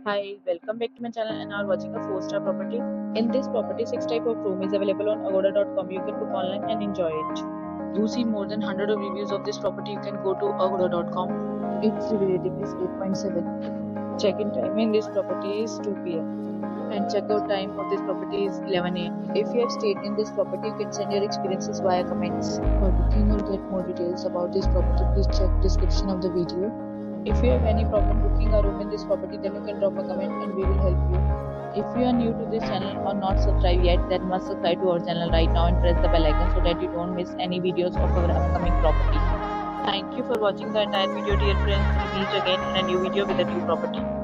Hi, welcome back to my channel and are watching a 4-star property. In this property, 6 type of room is available on agoda.com. You can book online and enjoy it. To see more than 100 of reviews of this property, you can go to agoda.com. Its review rating is 8.7. Check-in time in this property is 2 p.m. and checkout time of this property is 11 a.m. If you have stayed in this property, you can send your experiences via comments. For booking or get more details about this property, please check description of the video. If you have any problem booking a room in this property, then you can drop a comment and we will help you. If you are new to this channel or not subscribed yet, then must subscribe to our channel right now and press the bell icon so that you don't miss any videos of our upcoming property. Thank you for watching the entire video, dear friends. We meet again in a new video with a new property.